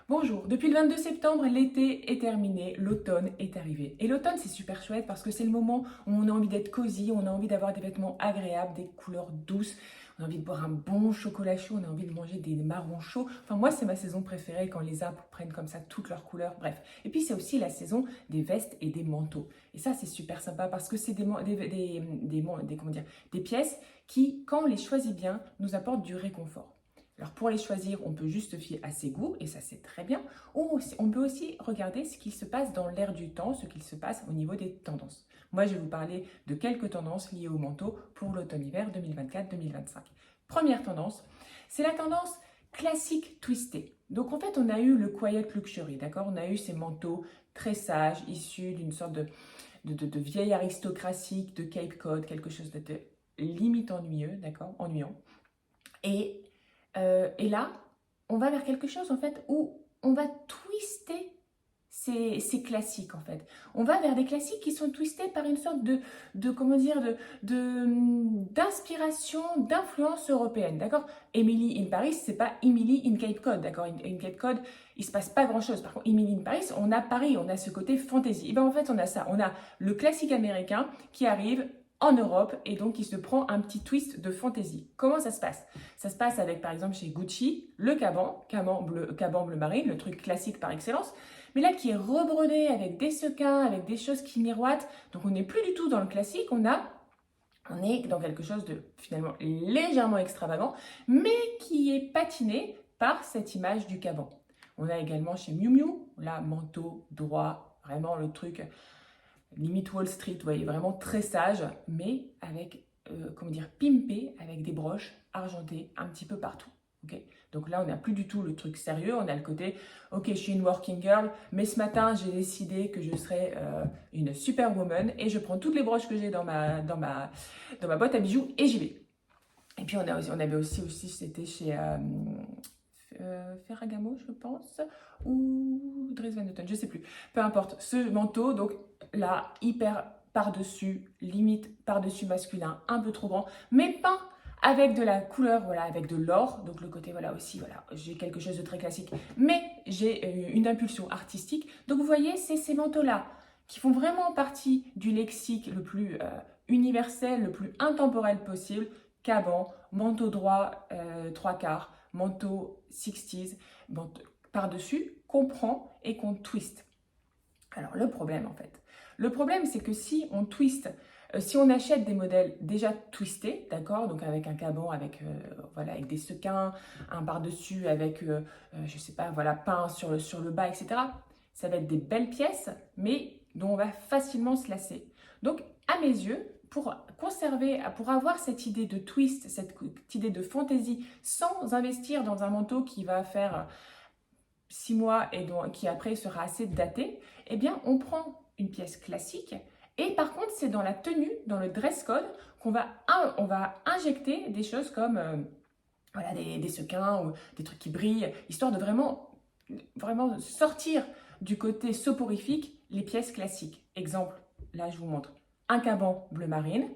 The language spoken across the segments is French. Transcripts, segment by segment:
Bonjour, depuis le 22 septembre, l'été est terminé, l'automne est arrivé. Et l'automne, c'est super chouette parce que c'est le moment où on a envie d'être cosy, on a envie d'avoir des vêtements agréables, des couleurs douces, on a envie de boire un bon chocolat chaud, on a envie de manger des marrons chauds. Enfin, moi, c'est ma saison préférée quand les arbres prennent comme ça toutes leurs couleurs, bref. Et puis, c'est aussi la saison des vestes et des manteaux. Et ça, c'est super sympa parce que c'est comment dire, des pièces qui, quand on les choisit bien, nous apportent du réconfort. Alors pour les choisir, on peut juste se fier à ses goûts, et ça c'est très bien. Ou on peut aussi regarder ce qu'il se passe dans l'air du temps, ce qu'il se passe au niveau des tendances. Moi, je vais vous parler de quelques tendances liées au manteau pour l'automne-hiver 2024-2025. Première tendance, c'est la tendance classique twistée. Donc en fait, on a eu le quiet luxury, d'accord? On a eu ces manteaux très sages, issus d'une sorte de vieille aristocratie, de Cape Cod, quelque chose de limite ennuyeux, d'accord? Ennuyant. Et là, on va vers quelque chose en fait où on va twister ces classiques en fait. On va vers des classiques qui sont twistés par une sorte comment dire, d'inspiration, d'influence européenne, d'accord? Emily in Paris, c'est pas Emily in Cape Cod, d'accord? In Cape Cod, il se passe pas grand chose. Par contre, Emily in Paris, on a Paris, on a ce côté fantasy. Et bien en fait, on a ça, on a le classique américain qui arrive en Europe et donc il se prend un petit twist de fantaisie. Comment ça se passe? Ça se passe avec par exemple chez Gucci, le caban bleu marine, le truc classique par excellence, mais là qui est rebrodé avec des sequins, avec des choses qui miroitent. Donc on n'est plus du tout dans le classique, on est dans quelque chose de finalement légèrement extravagant, mais qui est patiné par cette image du caban. On a également chez Miu Miu, là manteau droit, vraiment le truc limite Wall Street, vous voyez, vraiment très sage, mais avec, comment dire, pimpé, avec des broches argentées un petit peu partout. Okay, donc là, on n'a plus du tout le truc sérieux, on a le côté, ok, je suis une working girl, mais ce matin, j'ai décidé que je serais une superwoman et je prends toutes les broches que j'ai dans ma boîte à bijoux et j'y vais. Et puis, on avait aussi c'était chez Ferragamo, je pense, ou Dries Van Noten, je sais plus. Peu importe, ce manteau, donc là, hyper par-dessus, limite par-dessus masculin, un peu trop grand, mais peint avec de la couleur, voilà, avec de l'or. Donc le côté, voilà, aussi, voilà, j'ai quelque chose de très classique, mais j'ai une impulsion artistique. Donc vous voyez, c'est ces manteaux-là qui font vraiment partie du lexique le plus universel, le plus intemporel possible. Caban, manteau droit, trois quarts, manteau 60s, par-dessus, qu'on prend et qu'on twist. Alors le problème en fait, le problème c'est que si on twist, si on achète des modèles déjà twistés, d'accord, donc avec un caban, voilà, avec des sequins, un par-dessus avec, je sais pas, voilà, peint sur le bas, etc. Ça va être des belles pièces, mais dont on va facilement se lasser. Donc à mes yeux, pour conserver, pour avoir cette idée de twist, cette idée de fantaisie, sans investir dans un manteau qui va faire 6 mois et qui après sera assez daté, eh bien on prend une pièce classique et par contre c'est dans la tenue, dans le dress code on va injecter des choses comme voilà, des sequins ou des trucs qui brillent, histoire de vraiment sortir du côté soporifique les pièces classiques. Exemple, là je vous montre un caban bleu marine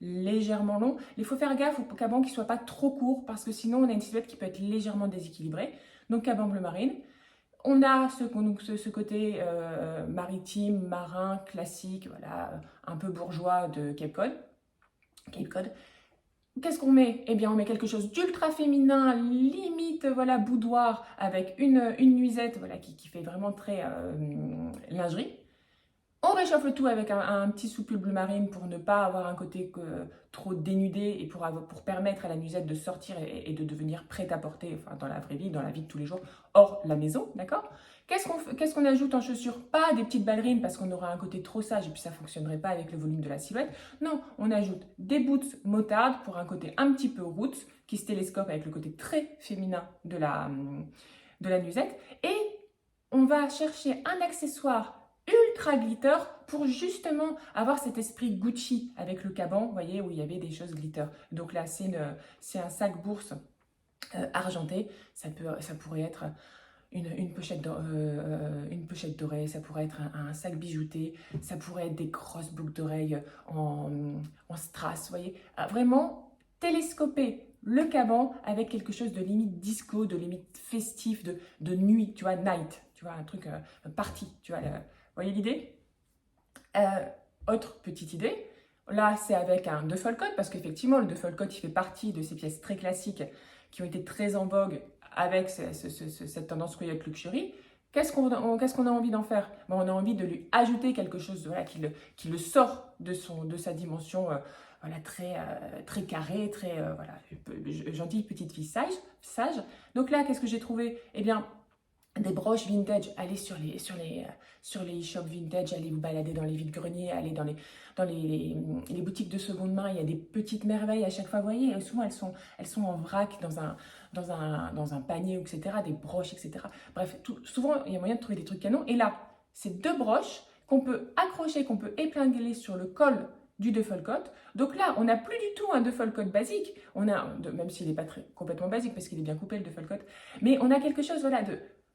légèrement long. Il faut faire gaffe au caban qui ne soit pas trop court parce que sinon on a une silhouette qui peut être légèrement déséquilibrée. Donc caban bleu marine. On a ce côté maritime, marin, classique, voilà, un peu bourgeois de Cape Cod. Cape Cod. Qu'est-ce qu'on met? Eh bien, on met quelque chose d'ultra féminin, limite, voilà, boudoir, avec une nuisette, voilà, qui fait vraiment très lingerie. On réchauffe le tout avec un petit soupul bleu marine pour ne pas avoir un côté trop dénudé et pour permettre à la nuisette de sortir et de devenir prête à porter, enfin, dans la vraie vie, dans la vie de tous les jours, hors la maison, d'accord? Qu'est-ce qu'on ajoute en chaussures? Pas des petites ballerines parce qu'on aura un côté trop sage et puis ça ne fonctionnerait pas avec le volume de la silhouette. Non, on ajoute des boots motarde pour un côté un petit peu roots qui se télescope avec le côté très féminin de la nuisette. Et on va chercher un accessoire ultra glitter pour justement avoir cet esprit Gucci avec le caban, vous voyez, où il y avait des choses glitter. Donc là, c'est un sac bourse argenté. Ça pourrait être une pochette dorée, ça pourrait être un sac bijouté, ça pourrait être des grosses boucles d'oreilles en strass, vous voyez. Vraiment télescopé le caban avec quelque chose de limite disco, de limite festif, de nuit, tu vois, night, tu vois, un truc party, tu vois, vous voyez l'idée? Autre petite idée, là c'est avec un duffel coat, parce qu'effectivement le duffel coat il fait partie de ces pièces très classiques qui ont été très en vogue avec cette tendance Quiet Luxury. Qu'est-ce qu'on a envie d'en faire? Bon, on a envie de lui ajouter quelque chose voilà, qui le sort de sa dimension voilà, très carrée, très voilà, gentille petite fille sage. Donc là, qu'est-ce que j'ai trouvé? Eh bien, des broches vintage, allez sur les e-shops vintage, allez vous balader dans les vides-greniers, allez dans les boutiques de seconde main, il y a des petites merveilles à chaque fois, vous voyez, souvent elles sont en vrac dans un panier, etc., des broches, etc. Bref, souvent il y a moyen de trouver des trucs canons, et là, c'est deux broches qu'on peut accrocher, qu'on peut épingler sur le col du duffel coat. Donc là, on n'a plus du tout un duffel coat basique, même s'il n'est pas complètement basique, parce qu'il est bien coupé le duffel coat, mais on a quelque chose, voilà,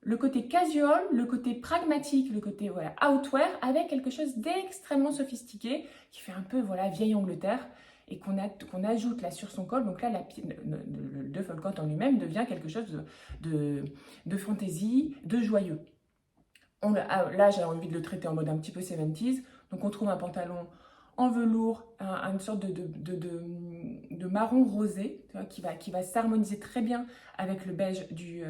le côté casual, le côté pragmatique, le côté voilà, outwear, avec quelque chose d'extrêmement sophistiqué qui fait un peu voilà, vieille Angleterre et qu'on ajoute là sur son col. Donc là, le duffel coat en lui-même devient quelque chose de fantaisie, de joyeux. Là, j'ai envie de le traiter en mode un petit peu 70s. Donc on trouve un pantalon en velours, une sorte de marron rosé, tu vois, qui va s'harmoniser très bien avec le beige du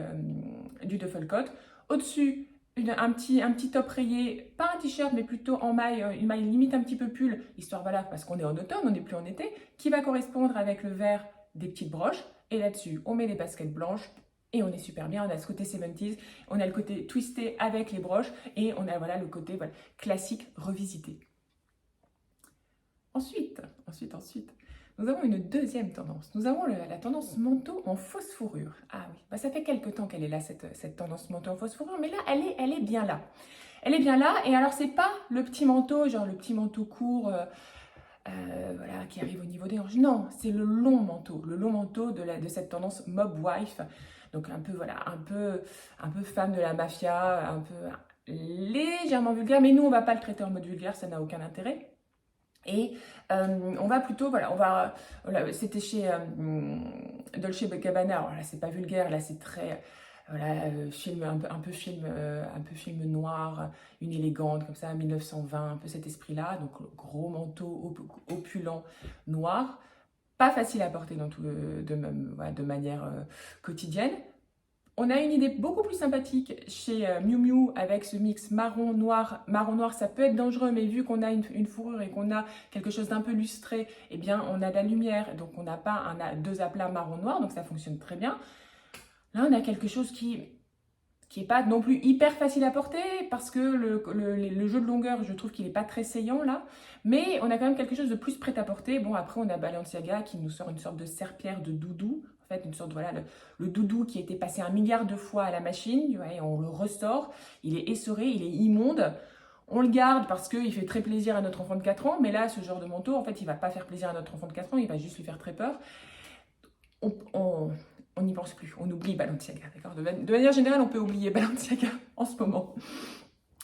duffel coat. Au-dessus, un petit top rayé, pas un t-shirt, mais plutôt en maille, une maille limite un petit peu pull, histoire, voilà, parce qu'on est en automne, on n'est plus en été, qui va correspondre avec le vert des petites broches. Et là-dessus, on met des baskets blanches, et on est super bien, on a ce côté 70s, on a le côté twisté avec les broches, et on a voilà, le côté voilà, classique revisité. Ensuite, nous avons une deuxième tendance. Nous avons la tendance manteau en fausse fourrure. Ah oui, bah, ça fait quelques temps qu'elle est là, cette tendance manteau en fausse fourrure, mais là, elle est bien là. Elle est bien là, et alors c'est pas le petit manteau, genre le petit manteau court, voilà, qui arrive au niveau des hanches. Non, c'est le long manteau de cette tendance mob wife. Donc un peu, voilà, un peu femme de la mafia, un peu légèrement vulgaire, mais nous, on va pas le traiter en mode vulgaire, ça n'a aucun intérêt. Et on va plutôt, voilà, c'était chez Dolce Gabbana, alors là c'est pas vulgaire, là c'est très, voilà, un peu film noir, une élégante comme ça, 1920, un peu cet esprit-là, donc gros manteau opulent noir, pas facile à porter de manière quotidienne. On a une idée beaucoup plus sympathique chez Miu Miu avec ce mix marron-noir. Marron-noir, ça peut être dangereux, mais vu qu'on a une fourrure et qu'on a quelque chose d'un peu lustré, eh bien, on a de la lumière, donc on n'a pas deux aplats marron-noir, donc ça fonctionne très bien. Là, on a quelque chose qui n'est pas non plus hyper facile à porter, parce que le jeu de longueur, je trouve qu'il n'est pas très saillant là, mais on a quand même quelque chose de plus prêt à porter. Bon, après, on a Balenciaga qui nous sort une sorte de serpillère de doudou, en fait, une sorte, voilà, le doudou qui a été passé 1 milliard de fois à la machine, vois, et on le ressort, il est essoré, il est immonde. On le garde parce qu'il fait très plaisir à notre enfant de 4 ans, mais là, ce genre de manteau, en fait, il ne va pas faire plaisir à notre enfant de 4 ans, il va juste lui faire très peur. On n'y pense plus, on oublie Balenciaga, d'accord? De manière générale, on peut oublier Balenciaga en ce moment.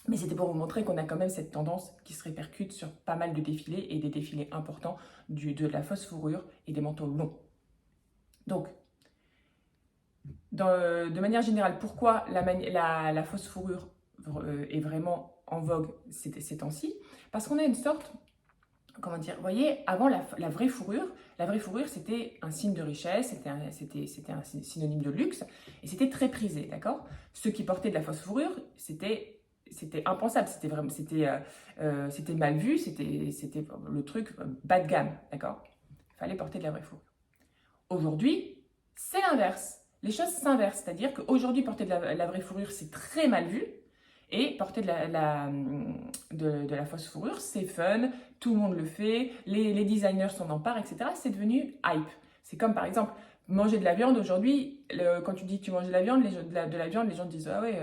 Mais c'était pour vous montrer qu'on a quand même cette tendance qui se répercute sur pas mal de défilés, et des défilés importants de la fausse fourrure et des manteaux longs. Donc, de manière générale, pourquoi la fausse fourrure est vraiment en vogue ces temps-ci? Parce qu'on a une sorte, comment dire, vous voyez, avant la vraie fourrure c'était un signe de richesse, c'était un synonyme de luxe, et c'était très prisé, d'accord? Ceux qui portaient de la fausse fourrure, c'était impensable, c'était mal vu, c'était le truc bas de gamme, d'accord? Il fallait porter de la vraie fourrure. Aujourd'hui, c'est l'inverse. Les choses s'inversent, c'est-à-dire qu'aujourd'hui, porter de la vraie fourrure, c'est très mal vu, et porter de la fausse fourrure, c'est fun, tout le monde le fait, les designers s'en emparent, etc. C'est devenu hype. C'est comme par exemple, manger de la viande aujourd'hui, quand tu dis que tu manges de la viande, les gens disent « Ah ouais,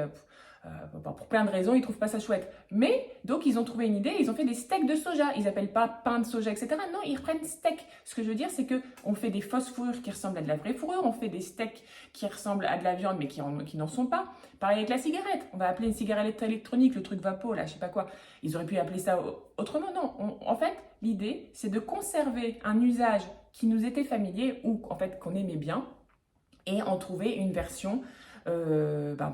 Pour plein de raisons, ils ne trouvent pas ça chouette. Mais, donc, ils ont trouvé une idée, ils ont fait des steaks de soja. Ils n'appellent pas pain de soja, etc. Non, ils reprennent steak. Ce que je veux dire, c'est qu'on fait des fausses fourrures qui ressemblent à de la vraie fourrure, on fait des steaks qui ressemblent à de la viande, mais qui n'en sont pas. Pareil avec la cigarette. On va appeler une cigarette électronique, le truc vapo, là, je sais pas quoi. Ils auraient pu appeler ça autrement. Non, en fait, l'idée, c'est de conserver un usage qui nous était familier ou, en fait, qu'on aimait bien et en trouver une version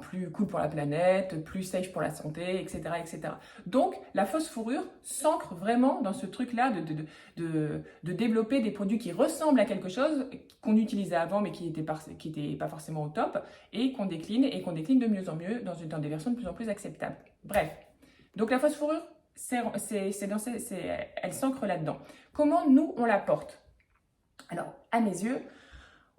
plus cool pour la planète, plus safe pour la santé, etc., etc. Donc, la fausse fourrure s'ancre vraiment dans ce truc-là de développer des produits qui ressemblent à quelque chose qu'on utilisait avant, mais qui n'était pas forcément au top, et qu'on décline de mieux en mieux dans des versions de plus en plus acceptables. Bref, donc la fausse fourrure, elle s'ancre là-dedans. Comment nous, on la porte? Alors, à mes yeux,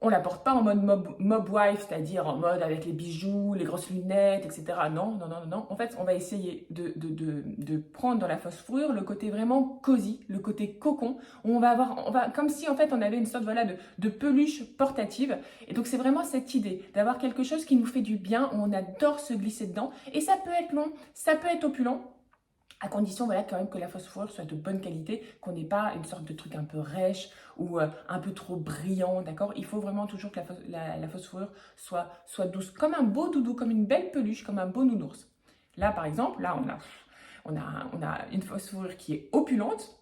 on ne la porte pas en mode mob wife, c'est-à-dire en mode avec les bijoux, les grosses lunettes, etc. Non, non, non, non. En fait, on va essayer de prendre dans la fausse fourrure le côté vraiment cosy, le côté cocon. Où on va comme si en fait on avait une sorte voilà, de peluche portative. Et donc c'est vraiment cette idée d'avoir quelque chose qui nous fait du bien, où on adore se glisser dedans. Et ça peut être long, ça peut être opulent. À condition, voilà, quand même que la fausse fourrure soit de bonne qualité, qu'on n'ait pas une sorte de truc un peu rêche ou un peu trop brillant, d'accord? Il faut vraiment toujours que la fausse fourrure soit douce, comme un beau doudou, comme une belle peluche, comme un beau nounours. Là, par exemple, là, on a une fausse fourrure qui est opulente,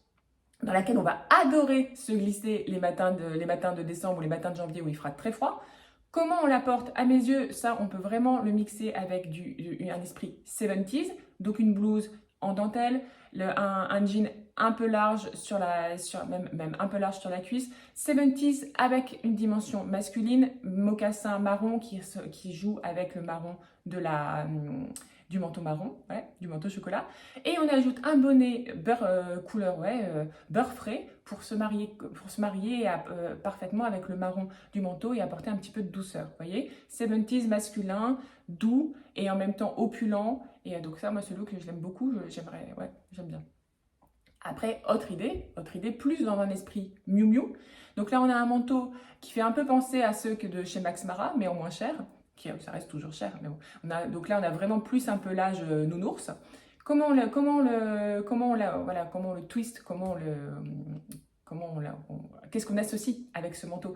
dans laquelle on va adorer se glisser les matins de décembre ou les matins de janvier où il fera très froid. Comment on la porte? À mes yeux, ça, on peut vraiment le mixer avec un esprit 70s, donc une blouse en dentelle, un jean un peu large même un peu large sur la cuisse, 70s avec une dimension masculine, mocassin marron qui joue avec le marron du manteau marron, ouais, du manteau chocolat. Et on ajoute un bonnet couleur beurre frais pour se marier parfaitement avec le marron du manteau et apporter un petit peu de douceur. Vous voyez, 70s masculin, doux et en même temps opulent. Et donc ça, moi, ce look, je l'aime beaucoup. J'aime bien. Après, autre idée, plus dans un esprit Miu Miu. Donc là, on a un manteau qui fait un peu penser à ceux que de chez Max Mara, mais en moins cher. Ça reste toujours cher, mais bon. Donc là, on a vraiment plus un peu l'âge nounours. Comment on le twist, qu'est-ce qu'on associe avec ce manteau?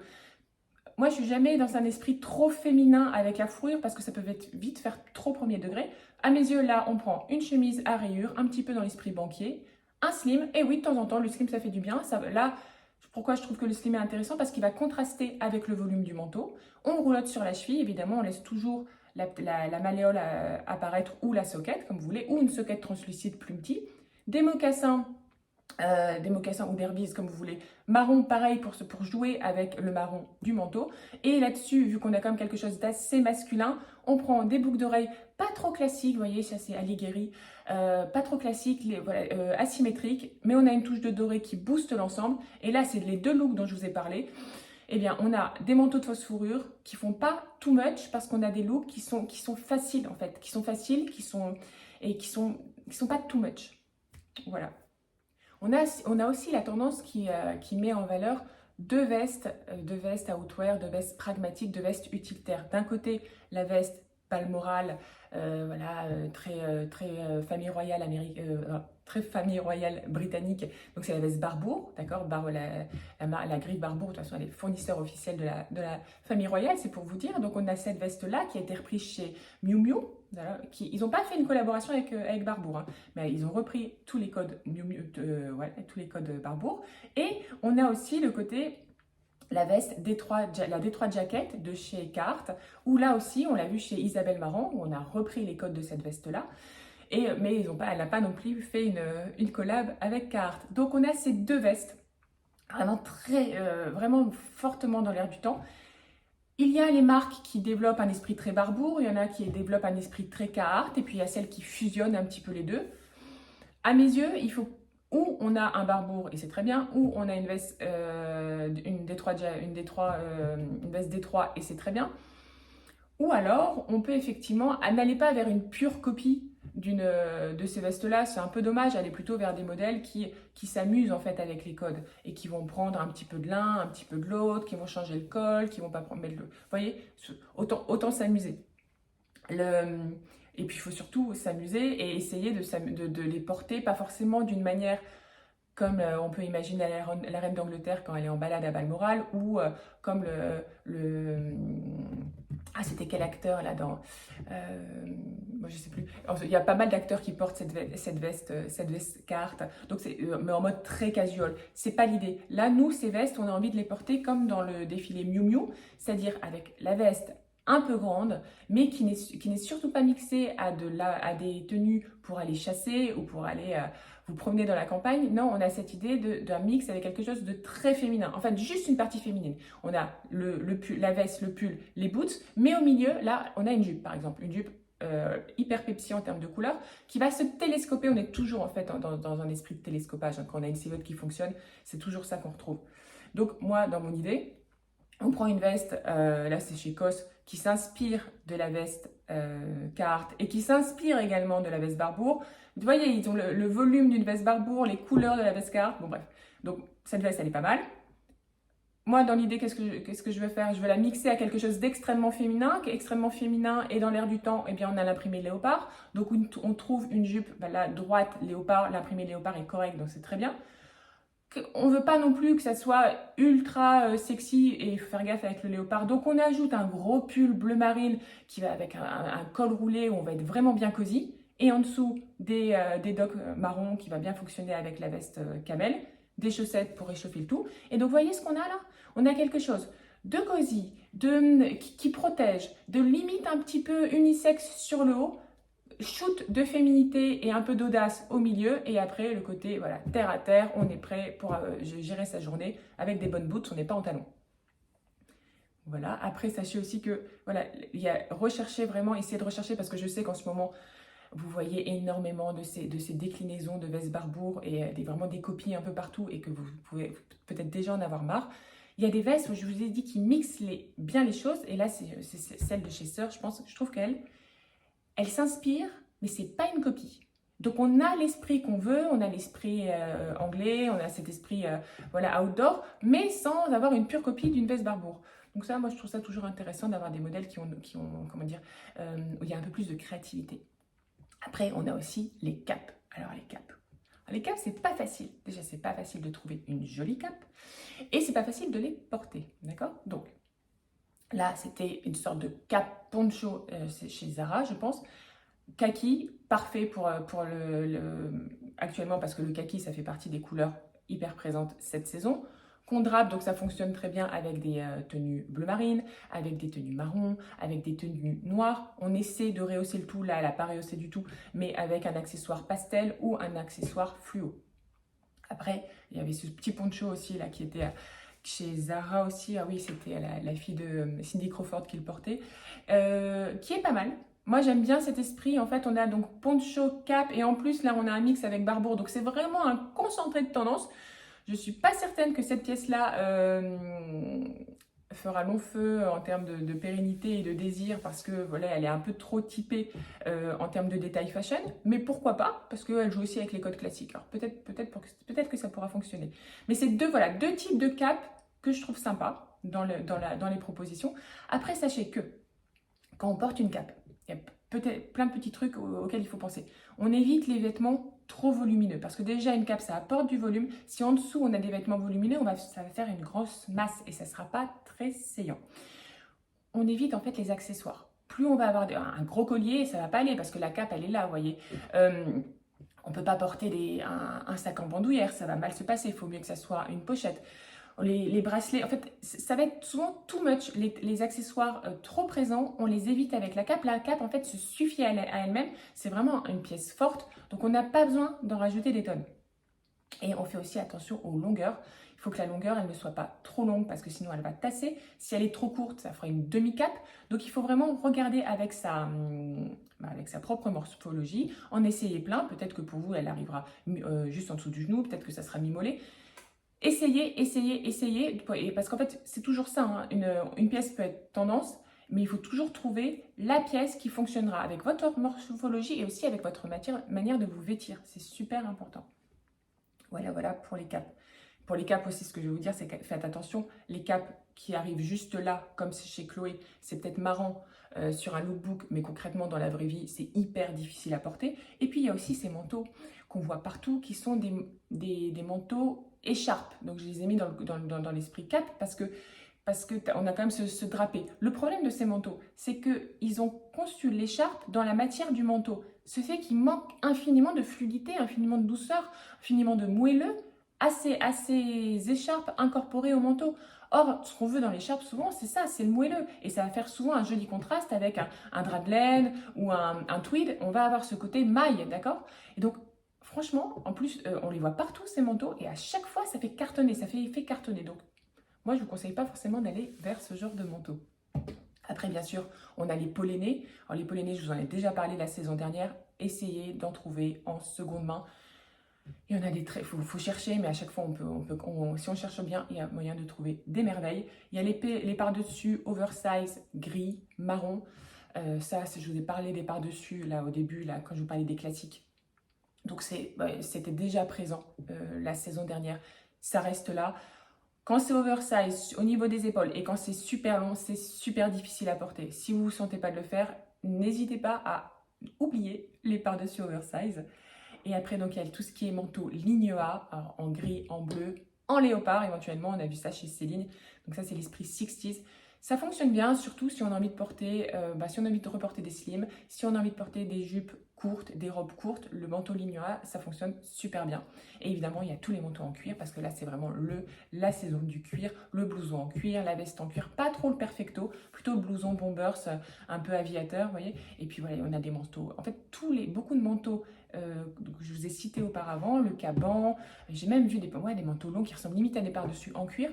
Moi, je suis jamais dans un esprit trop féminin avec la fourrure parce que ça peut vite faire trop premier degré. À mes yeux, là, on prend une chemise à rayures, un petit peu dans l'esprit banquier, un slim, et oui, de temps en temps, le slim, ça fait du bien. Là, pourquoi je trouve que le slim est intéressant? Parce qu'il va contraster avec le volume du manteau. On roulotte sur la cheville, évidemment, on laisse toujours la malléole apparaître ou la soquette, comme vous voulez, ou une soquette translucide plus petit. Des mocassins ou derbies, comme vous voulez, marron pareil pour jouer avec le marron du manteau. Et là-dessus, vu qu'on a quand même quelque chose d'assez masculin, on prend des boucles d'oreilles pas trop classiques, vous voyez, ça c'est Alighieri, pas trop classiques, asymétriques, mais on a une touche de doré qui booste l'ensemble. Et là, c'est les deux looks dont je vous ai parlé. Eh bien, on a des manteaux de fausse fourrure qui font pas too much parce qu'on a des looks qui sont faciles en fait, qui sont pas too much. Voilà. On a aussi la tendance qui met en valeur deux vestes à outwear, deux vestes pragmatiques, deux vestes utilitaires. D'un côté, la veste Balmoral, très famille royale très famille royale britannique. Donc c'est la veste Barbour, d'accord, la grille Barbour, de toute façon elle est fournisseur officiel de la famille royale, c'est pour vous dire. Donc on a cette veste-là qui a été reprise chez Miu Miu. Ils n'ont pas fait une collaboration avec Barbour, hein, mais ils ont repris tous les codes tous les codes Barbour. Et on a aussi le côté la Détroit Jacket de chez Carhartt, où là aussi, on l'a vu chez Isabelle Marant, où on a repris les codes de cette veste-là. Mais elle n'a pas non plus fait une collab avec Carhartt. Donc on a ces deux vestes, vraiment fortement dans l'air du temps. Il y a les marques qui développent un esprit très Barbour, il y en a qui développent un esprit très Carhartt, et puis il y a celles qui fusionnent un petit peu les deux. À mes yeux, il faut ou on a un Barbour et c'est très bien, ou on a une veste une veste Détroit et c'est très bien. Ou alors, on peut effectivement, n'allez pas vers une pure copie de ces vestes-là, c'est un peu dommage, aller plutôt vers des modèles qui s'amusent en fait avec les codes et qui vont prendre un petit peu de l'un, un petit peu de l'autre, qui vont changer le col, qui vont pas mettre le... Vous voyez, autant s'amuser. Et puis, il faut surtout s'amuser et essayer de les porter, pas forcément d'une manière comme on peut imaginer la reine d'Angleterre quand elle est en balade à Balmoral, ou comme ah, c'était quel acteur là dans moi je sais plus. Il y a pas mal d'acteurs qui portent cette veste carte. Donc c'est mais en mode très casual. C'est pas l'idée. Là, nous, ces vestes, on a envie de les porter comme dans le défilé Miu Miu, c'est-à-dire avec la veste un peu grande, mais qui n'est surtout pas mixée à des tenues pour aller chasser ou pour aller vous promener dans la campagne. Non, on a cette idée d'un mix avec quelque chose de très féminin. En fait, juste une partie féminine. On a le pull, la veste, le pull, les boots, mais au milieu, là, on a une jupe, par exemple. Une jupe hyper Pepsi en termes de couleur, qui va se télescoper. On est toujours en fait dans un esprit de télescopage. Quand on a une silhouette qui fonctionne, c'est toujours ça qu'on retrouve. Donc moi, dans mon idée, on prend une veste, là c'est chez COS, qui s'inspire de la veste Carhartt et qui s'inspire également de la veste Barbour. Vous voyez, ils ont le volume d'une veste Barbour, les couleurs de la veste Carhartt. Bon bref, donc cette veste elle est pas mal. Moi, dans l'idée, qu'est-ce que je veux faire? Je veux la mixer à quelque chose d'extrêmement féminin, qui est extrêmement féminin, et dans l'air du temps, eh bien, on a l'imprimé léopard. Donc, on trouve une jupe, là, droite, léopard, l'imprimé léopard est correct, donc c'est très bien. On ne veut pas non plus que ça soit ultra sexy, et il faut faire gaffe avec le léopard. Donc, on ajoute un gros pull bleu marine qui va avec un col roulé où on va être vraiment bien cosy. Et en dessous, des docks marrons qui va bien fonctionner avec la veste camel. Des chaussettes pour réchauffer le tout. Et donc, vous voyez ce qu'on a là? On a quelque chose de cosy, qui protège, de limite un petit peu unisexe sur le haut, shoot de féminité et un peu d'audace au milieu, et après le côté voilà, terre à terre, on est prêt pour gérer sa journée avec des bonnes boots, on n'est pas en talons. Voilà, après sachez aussi que voilà, il y a rechercher vraiment, essayer de rechercher, parce que je sais qu'en ce moment, vous voyez énormément de ces déclinaisons de vestes Barbour et vraiment des copies un peu partout, et que vous pouvez peut-être déjà en avoir marre. Il y a des vestes où je vous ai dit qui mixent bien les choses, et là c'est celle de chez Sœur, je trouve qu'elle s'inspire, mais c'est pas une copie. Donc on a l'esprit qu'on veut, on a l'esprit anglais, on a cet esprit voilà, outdoor, mais sans avoir une pure copie d'une veste Barbour. Donc ça, moi je trouve ça toujours intéressant d'avoir des modèles qui ont comment dire, où il y a un peu plus de créativité. Après, on a aussi les capes. Alors, les capes. Les capes, c'est pas facile. Déjà, c'est pas facile de trouver une jolie cape. Et c'est pas facile de les porter. D'accord? Donc, là, c'était une sorte de cape poncho chez Zara, je pense. Kaki, parfait pour actuellement, parce que le kaki, ça fait partie des couleurs hyper présentes cette saison. Qu'on drape, donc ça fonctionne très bien avec des tenues bleu marine, avec des tenues marron, avec des tenues noires. On essaie de rehausser le tout, là elle n'a pas rehaussé du tout, mais avec un accessoire pastel ou un accessoire fluo. Après, il y avait ce petit poncho aussi là qui était chez Zara aussi, ah oui c'était la fille de Cindy Crawford qui le portait, qui est pas mal. Moi j'aime bien cet esprit, en fait on a donc poncho, cap, et en plus là on a un mix avec Barbour, donc c'est vraiment un concentré de tendance. Je ne suis pas certaine que cette pièce-là fera long feu en termes de pérennité et de désir, parce que voilà, elle est un peu trop typée en termes de détail fashion, mais pourquoi pas, parce qu'elle joue aussi avec les codes classiques. Alors peut-être que ça pourra fonctionner. Mais c'est deux types de capes que je trouve sympas dans les propositions. Après, sachez que quand on porte une cape, il y a peut-être plein de petits trucs auxquels il faut penser. On évite les vêtements trop volumineux, parce que déjà une cape ça apporte du volume. Si en dessous on a des vêtements volumineux, ça va faire une grosse masse et ça ne sera pas très saillant. On évite en fait les accessoires. Plus on va avoir un gros collier, ça ne va pas aller, parce que la cape elle est là, vous voyez. On ne peut pas porter un sac en bandoulière, ça va mal se passer. Il faut mieux que ça soit une pochette. Les bracelets, en fait, ça va être souvent too much. Les accessoires trop présents, on les évite avec la cape. La cape, en fait, se suffit à elle-même. C'est vraiment une pièce forte, donc on n'a pas besoin d'en rajouter des tonnes. Et on fait aussi attention aux longueurs. Il faut que la longueur, elle ne soit pas trop longue, parce que sinon, elle va tasser. Si elle est trop courte, ça fera une demi-cape. Donc, il faut vraiment regarder avec sa propre morphologie, en essayer plein. Peut-être que pour vous, elle arrivera juste en dessous du genou. Peut-être que ça sera mi-mollet. Essayez, parce qu'en fait, c'est toujours ça, hein. Une pièce peut être tendance, mais il faut toujours trouver la pièce qui fonctionnera avec votre morphologie et aussi avec votre manière de vous vêtir. C'est super important. Voilà pour les capes. Pour les capes aussi, ce que je vais vous dire, c'est que faites attention, les capes qui arrivent juste là, comme chez Chloé, c'est peut-être marrant, sur un lookbook, mais concrètement dans la vraie vie, c'est hyper difficile à porter. Et puis il y a aussi ces manteaux qu'on voit partout, qui sont des manteaux écharpes. Donc je les ai mis dans l'esprit 4 parce que on a quand même ce drapé. Le problème de ces manteaux, c'est qu'ils ont conçu l'écharpe dans la matière du manteau. Ce fait qu'il manque infiniment de fluidité, infiniment de douceur, infiniment de moelleux à ces écharpes incorporées au manteau. Or, ce qu'on veut dans l'écharpe souvent, c'est ça, c'est le moelleux. Et ça va faire souvent un joli contraste avec un drap de laine ou un tweed. On va avoir ce côté maille, d'accord? Et donc, franchement, en plus, on les voit partout, ces manteaux. Et à chaque fois, ça fait cartonner, ça fait effet cartonner. Donc, moi, je ne vous conseille pas forcément d'aller vers ce genre de manteau. Après, bien sûr, on a les pollenés. Alors, les pollenés, je vous en ai déjà parlé la saison dernière. Essayez d'en trouver en seconde main. Il y en a des très... faut chercher, mais à chaque fois, si on cherche bien, il y a moyen de trouver des merveilles. Il y a les par-dessus oversize gris, marron. Ça, je vous ai parlé des par-dessus, là, au début, là, quand je vous parlais des classiques. Donc, c'était déjà présent la saison dernière. Ça reste là. Quand c'est oversize au niveau des épaules et quand c'est super long, c'est super difficile à porter. Si vous ne vous sentez pas de le faire, n'hésitez pas à oublier les par-dessus oversize. Et après, donc, il y a tout ce qui est manteau ligne A, alors, en gris, en bleu, en léopard éventuellement. On a vu ça chez Céline. Donc ça, c'est l'esprit 60s. Ça fonctionne bien, surtout si on a envie de porter, si on a envie de reporter des slims, si on a envie de porter des jupes courtes, des robes courtes, le manteau ligne A, ça fonctionne super bien. Et évidemment, il y a tous les manteaux en cuir parce que là, c'est vraiment la saison du cuir, le blouson en cuir, la veste en cuir, pas trop le perfecto, plutôt le blouson bombers, un peu aviateur, vous voyez. Et puis voilà, on a des manteaux. En fait, beaucoup de manteaux que je vous ai cités auparavant, le caban, j'ai même vu des manteaux longs qui ressemblent limite à des par-dessus en cuir.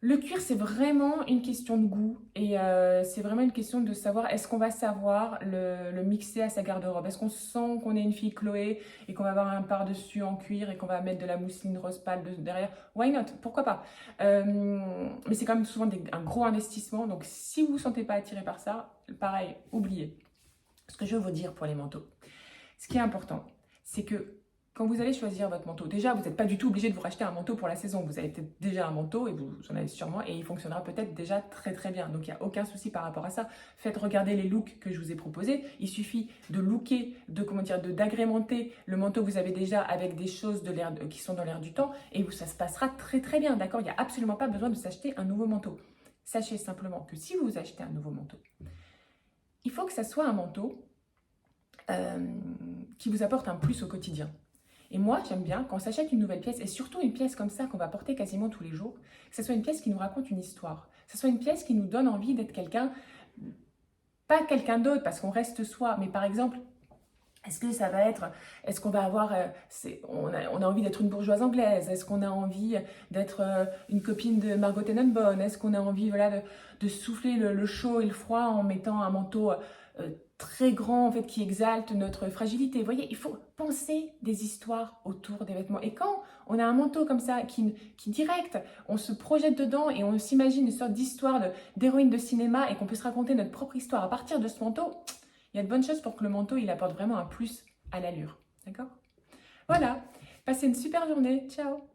Le cuir, c'est vraiment une question de goût et c'est vraiment une question de savoir est-ce qu'on va savoir le mixer à sa garde-robe. Est-ce qu'on sent qu'on est une fille Chloé et qu'on va avoir un par-dessus en cuir et qu'on va mettre de la mousseline rose pâle derrière? Why not? Pourquoi pas? Mais c'est quand même souvent un gros investissement. Donc si vous ne vous sentez pas attiré par ça, pareil, oubliez. Ce que je veux vous dire pour les manteaux, ce qui est important, c'est que quand vous allez choisir votre manteau, déjà, vous n'êtes pas du tout obligé de vous racheter un manteau pour la saison. Vous avez peut-être déjà un manteau et vous en avez sûrement et il fonctionnera peut-être déjà très très bien. Donc, il n'y a aucun souci par rapport à ça. Faites regarder les looks que je vous ai proposés. Il suffit de looker, d'agrémenter le manteau que vous avez déjà avec des choses qui sont dans l'air du temps et ça se passera très très bien. D'accord? Il n'y a absolument pas besoin de s'acheter un nouveau manteau. Sachez simplement que si vous achetez un nouveau manteau, il faut que ça soit un manteau qui vous apporte un plus au quotidien. Et moi, j'aime bien quand on s'achète une nouvelle pièce, et surtout une pièce comme ça qu'on va porter quasiment tous les jours, que ce soit une pièce qui nous raconte une histoire, que ce soit une pièce qui nous donne envie d'être quelqu'un, pas quelqu'un d'autre, parce qu'on reste soi, mais par exemple, est-ce qu'on va avoir, on a envie d'être une bourgeoise anglaise, est-ce qu'on a envie d'être une copine de Margot Tenenbaum, est-ce qu'on a envie de souffler le chaud et le froid en mettant un manteau très grand en fait qui exalte notre fragilité. Vous voyez, il faut penser des histoires autour des vêtements. Et quand on a un manteau comme ça qui direct, on se projette dedans et on s'imagine une sorte d'histoire d'héroïne de cinéma et qu'on peut se raconter notre propre histoire à partir de ce manteau, il y a de bonnes choses pour que le manteau il apporte vraiment un plus à l'allure. D'accord? Voilà, passez une super journée. Ciao!